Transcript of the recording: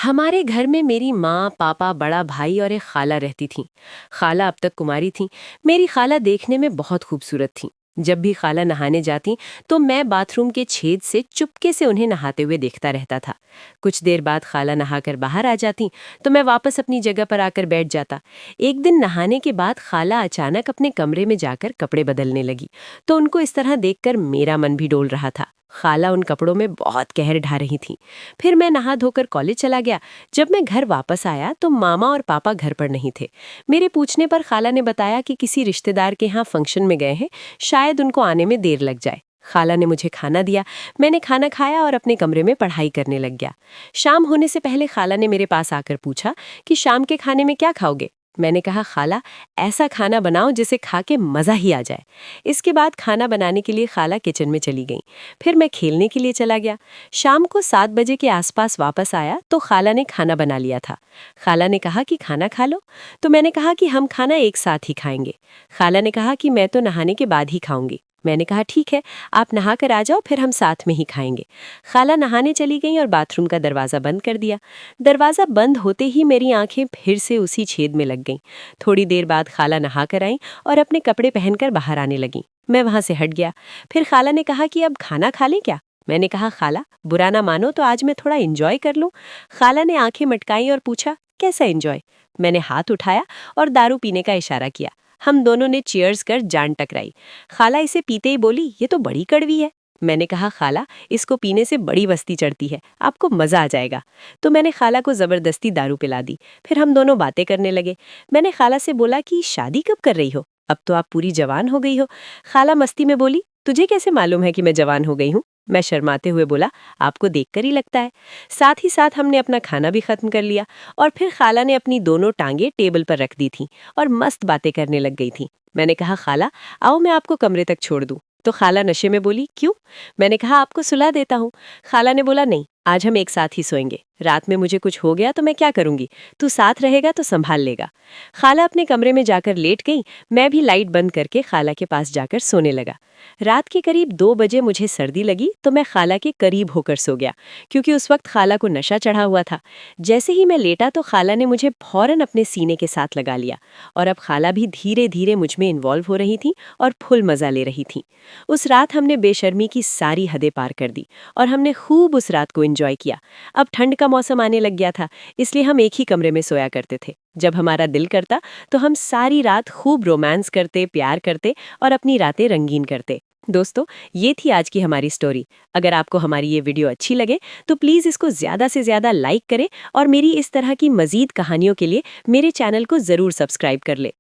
हमारे घर में मेरी माँ, पापा, बड़ा भाई और एक खाला रहती थीं। खाला अब तक कुंवारी थीं। मेरी खाला देखने में बहुत खूबसूरत थीं। जब भी खाला नहाने जाती तो मैं बाथरूम के छेद से चुपके से उन्हें नहाते हुए देखता रहता था। कुछ देर बाद खाला नहाकर बाहर आ जाती तो मैं वापस अपनी जगह पर आकर बैठ जाता। एक दिन नहाने के बाद खाला अचानक अपने कमरे में जाकर कपड़े बदलने लगी तो उनको इस तरह देखकर मेरा मन भी डोल रहा था। खाला उन कपड़ों में बहुत कहर ढा रही थी। फिर मैं नहा धोकर कॉलेज चला गया। जब मैं घर वापस आया तो मामा और पापा घर पर नहीं थे। मेरे पूछने पर खाला ने बताया कि किसी रिश्तेदार के यहाँ फंक्शन में गए हैं, शायद उनको आने में देर लग जाए। खाला ने मुझे खाना दिया। मैंने खाना खाया और अपने कमरे में पढ़ाई करने लग गया। शाम होने से पहले खाला ने मेरे पास आकर पूछा कि शाम के खाने में क्या खाओगे। मैंने कहा, खाला, ऐसा खाना बनाओ जिसे खा के मज़ा ही आ जाए। इसके बाद खाना बनाने के लिए खाला किचन में चली गई। फिर मैं खेलने के लिए चला गया। शाम को 7 बजे के आसपास वापस आया तो खाला ने खाना बना लिया था। खाला ने कहा कि खाना खा लो, तो मैंने कहा कि हम खाना एक साथ ही खाएंगे। खाला ने कहा कि मैं तो नहाने के बाद ही खाऊंगी। मैंने कहा, ठीक है, आप नहा कर आ जाओ, फिर हम साथ में ही खाएंगे। खाला नहाने चली गई और बाथरूम का दरवाज़ा बंद कर दिया। दरवाज़ा बंद होते ही मेरी आंखें फिर से उसी छेद में लग गईं। थोड़ी देर बाद खाला नहा कर आई और अपने कपड़े पहनकर बाहर आने लगी। मैं वहां से हट गया। फिर खाला ने कहा कि अब खाना खा लें क्या। मैंने कहा, खाला, बुरा ना मानो तो आज मैं थोड़ा एंजॉय कर लूं। खाला ने आंखें मटकाई और पूछा, कैसा एंजॉय। मैंने हाथ उठाया और दारू पीने का इशारा किया। हम दोनों ने चीयर्स कर जान टकराई। खाला इसे पीते ही बोली, ये तो बड़ी कड़वी है। मैंने कहा, खाला, इसको पीने से बड़ी वस्ती चढ़ती है, आपको मजा आ जाएगा। तो मैंने खाला को जबरदस्ती दारू पिला दी। फिर हम दोनों बातें करने लगे। मैंने खाला से बोला कि शादी कब कर रही हो, अब तो आप पूरी जवान हो गई हो। खाला मस्ती में बोली, तुझे कैसे मालूम है कि मैं जवान हो गई हूँ। मैं शर्माते हुए बोला, आपको देखकर ही लगता है। साथ ही साथ हमने अपना खाना भी खत्म कर लिया और फिर खाला ने अपनी दोनों टांगे टेबल पर रख दी थीं और मस्त बातें करने लग गई थी। मैंने कहा, खाला, आओ मैं आपको कमरे तक छोड़ दूं। तो खाला नशे में बोली, क्यों। मैंने कहा, आपको सुला देता हूँ। खाला ने बोला, नहीं, आज हम एक साथ ही सोएंगे। रात में मुझे कुछ हो गया तो मैं क्या करूंगी, तू साथ रहेगा तो संभाल लेगा। खाला अपने कमरे में जाकर लेट गई। मैं भी लाइट बंद करके खाला के पास जाकर सोने लगा। रात के करीब 2 बजे मुझे सर्दी लगी तो मैं खाला के करीब होकर सो गया, क्योंकि उस वक्त खाला को नशा चढ़ा हुआ था। जैसे ही मैं लेटा तो खाला ने मुझे फौरन अपने सीने के साथ लगा लिया और अब खाला भी धीरे धीरे मुझ में इन्वॉल्व हो रही थी और फुल मजा ले रही थी। उस रात हमने बेशर्मी की सारी हदें पार कर दी और हमने खूब उस रात को एंजॉय किया। अब ठंड का मौसम आने लग गया था, इसलिए हम एक ही कमरे में सोया करते थे। जब हमारा दिल करता तो हम सारी रात खूब रोमांस करते, प्यार करते और अपनी रातें रंगीन करते। दोस्तों, ये थी आज की हमारी स्टोरी। अगर आपको हमारी ये वीडियो अच्छी लगे तो प्लीज़ इसको ज़्यादा से ज़्यादा लाइक करें और मेरी इस तरह की मज़ीद कहानियों के लिए मेरे चैनल को ज़रूर सब्सक्राइब कर ले।